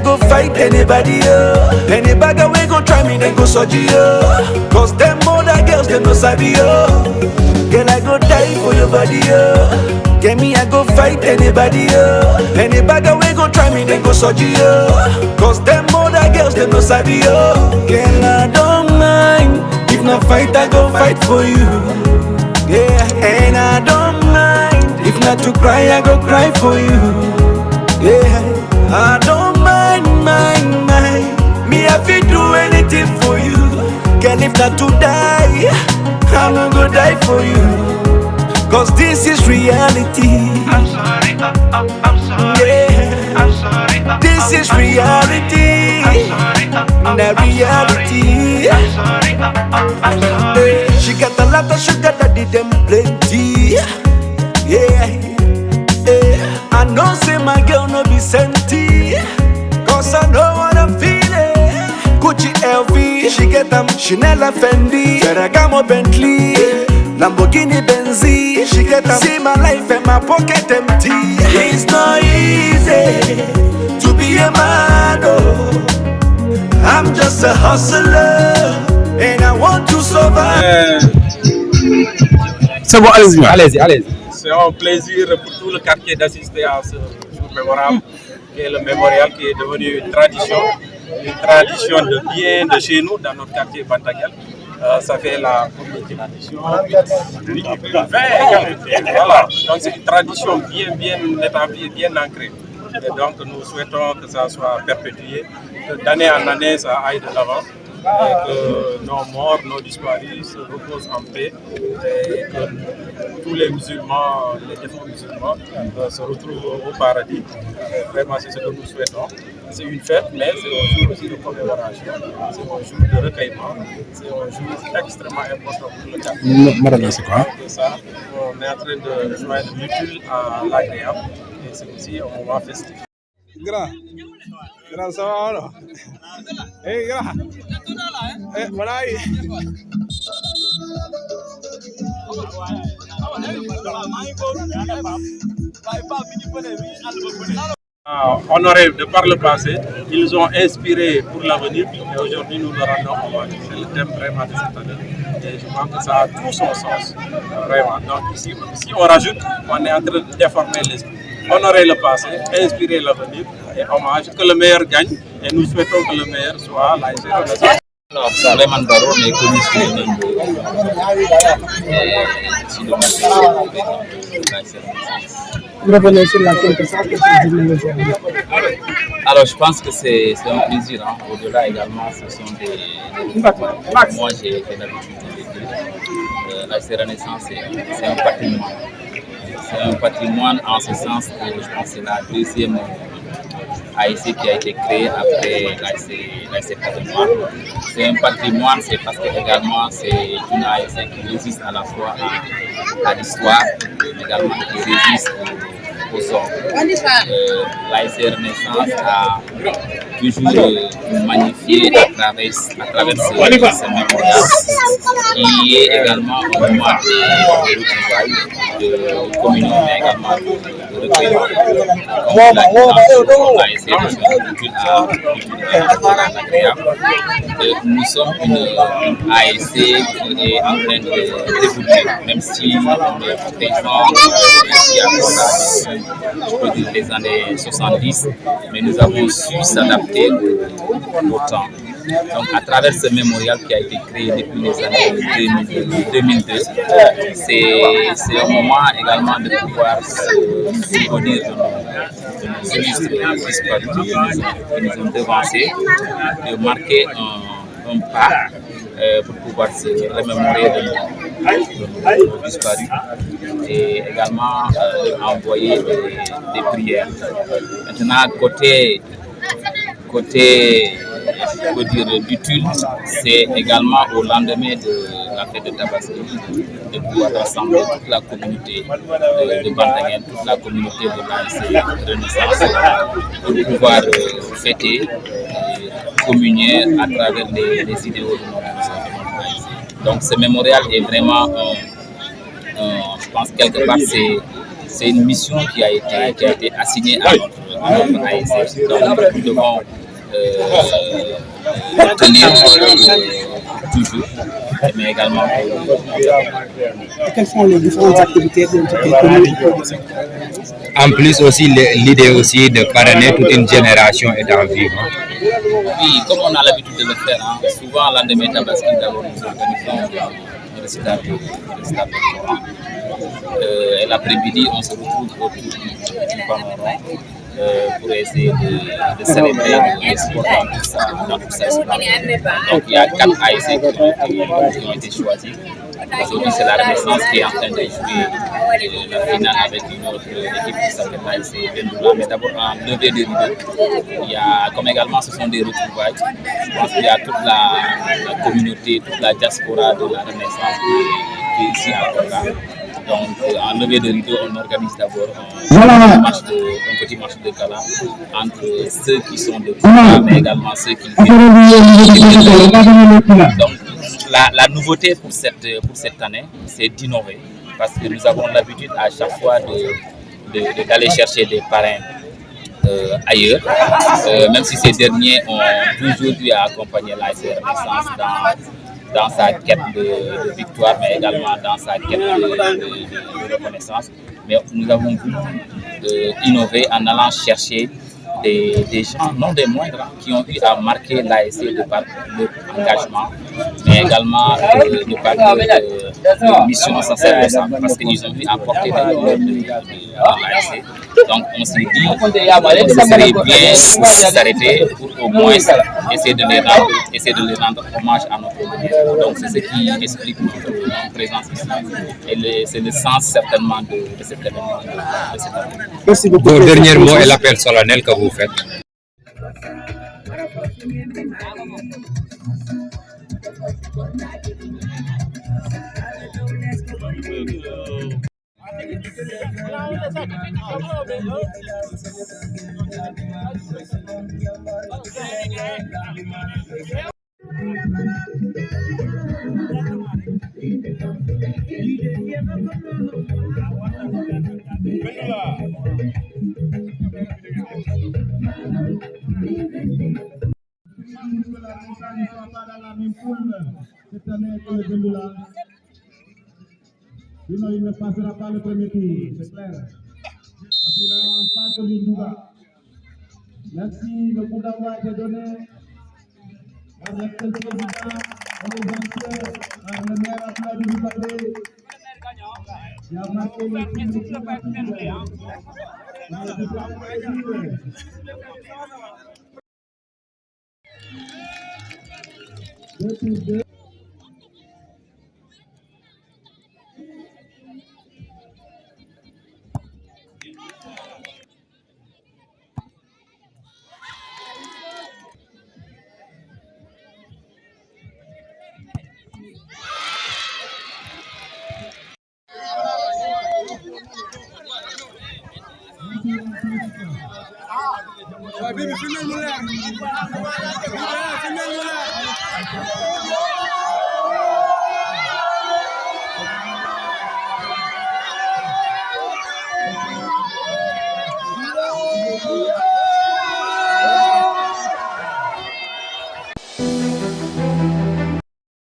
go fight anybody, any bagger we go try me, then go soji, cause them other girls, they no sabi, girl, I go die for your body, get me, I go fight anybody, any bagger we go try me, then go soji, cause them other girls, they no sabi, girl, I don't mind, if not fight, I go fight for you, yeah, and I don't mind, if not to cry, I go cry for you, yeah, I don't mind, me I fit do anything for you, girl, if not to die, I'm not gonna die for you, cause this is reality. I'm sorry, I'm sorry, yeah. I'm sorry, this is reality. I'm sorry, the reality. I'm sorry, I'm sorry. She got a lot of sugar daddy, them plenty, yeah, yeah. I know say my girl no be senti, cause I know what I'm feeling. Gucci LV, she get them Chanel Fendi, Ferragamo Bentley, Lamborghini Benzi, she get them. See my life and my pocket empty. It's not easy to be a man, oh. I'm just a hustler and I want to survive. C'est bon, allez-y. Allez-y. C'est un plaisir pour tout le quartier d'assister à ce jour mémorable, qui est le mémorial qui est devenu une tradition de chez nous, dans notre quartier Bantaguel. Ça fait la première édition. Voilà, donc c'est une tradition bien établie et bien ancrée. Et donc nous souhaitons que ça soit perpétué, que d'année en année ça aille de l'avant. Et que nos morts, nos disparus se reposent en paix et que tous les musulmans, les défunts musulmans se retrouvent au paradis. Et vraiment, c'est ce que nous souhaitons. C'est une fête, mais c'est un jour aussi de commémoration, c'est un jour de recueillement, c'est un jour extrêmement important pour le quartier. Madame, c'est quoi? Ça, on est en train de joindre l'utile à l'agréable et c'est aussi un moment festif. Grand, ça va alors? Hey, grand. Voilà. Honorés de par le passé, ils ont inspiré pour l'avenir et aujourd'hui nous leur rendons hommage. C'est le thème vraiment de cette année et je pense que ça a tout son sens, vraiment. Donc ici, si on rajoute, on est en train de déformer l'esprit. Honorer le passé, inspirer l'avenir et hommage, que le meilleur gagne et nous souhaitons que le meilleur soit la Renaissance. Alors, Suleiman Baro est connu sous le nom de Revenez sur la question. Alors, je pense que c'est un plaisir. Hein. Au-delà également, ce sont des. Moi, j'ai l'habitude de le dire. La Renaissance, c'est un patrimoine. C'est un patrimoine en ce sens que je pense que c'est la deuxième ASC qui a été créée après l'ASC patrimoine. C'est un patrimoine, c'est parce que également c'est une ASC qui résiste à la fois à l'histoire, mais également qui résiste aux hommes. L'ASC Renaissance a toujours magnifié à travers ce mémorial, qui est également un moment de retrouvailles, de communion, mais également de recueillement. Nous sommes une ASC qui est en train de développer, même si on est des gens qui avons je peux dire les années 70, mais nous avons su s'adapter au temps. Donc à travers ce mémorial qui a été créé depuis les années 2002, c'est un moment également de pouvoir se souvenir de nos illustres disparus qui nous ont devancés, de marquer un pas pour pouvoir se remémorer de nos disparus et également envoyer des prières. Maintenant, côté je peux dire d'utile, c'est également au lendemain de la fête de Tabaski de pouvoir rassembler toute la communauté de Bantaguel, toute la communauté de l'ASC Renaissance pour pouvoir fêter et communier à travers les idéaux de notre ASC. Donc ce mémorial est vraiment, je pense quelque part, c'est une mission qui a été assignée à notre ASC. Donc, nous devons tenir toujours, mais également Quelles sont les différentes activités qui ont été communes? En plus aussi, l'idée aussi de parrainer toute une génération est en vivre. Oui, comme on a l'habitude de le faire, hein, souvent à l'endemain Tabaski, d'abord nous organisons le récital du Coran. Et l'après-midi, on se retrouve autour du panorama pour essayer de célébrer l'espoir dans tout ça. Donc il y a 4 ASC qui ont été choisis. Aujourd'hui, c'est la Renaissance qui est en train de jouer la finale avec une autre équipe qui s'appelle l'ASC Bendoula. Mais d'abord, en levée de rideau, il y a, comme également ce sont des retrouvailles, je pense qu'il y a toute la communauté, toute la diaspora de la Renaissance qui est ici à Koga. Donc, en levée de rideau, on organise d'abord un petit match de gala entre ceux qui sont de Koga, mais également ceux qui viennent. Donc, la nouveauté pour cette année, c'est d'innover, parce que nous avons l'habitude à chaque fois d'aller chercher des parrains ailleurs, même si ces derniers ont toujours dû accompagner l'ASC Renaissance dans sa quête de victoire, mais également dans sa quête de reconnaissance. Mais nous avons voulu innover en allant chercher des gens, non des moindres, qui ont eu à marquer l'ASC de par leur engagement, mais également de par leur mission sincère, parce qu'ils ont eu à porter des valeurs de l'ASC. Donc on s'est dit que ce serait bien de s'arrêter pour au moins essayer de les rendre hommage à notre manière. Donc c'est ce qui explique notre présence ici. Et c'est le sens certainement de cet événement. Merci beaucoup. Vos derniers mots et l'appel solennel que vous faites. Cette année que le Bendoula, sinon il ne passera pas le premier tour, c'est clair. Parce qu'il a un pas de Bindouga. Merci de vous d'avoir été donné par l'actuel président, par le maire Abdoulaye Dibadé, qui a marqué le public de Bibi, filmez-nous là. Filmez-nous là.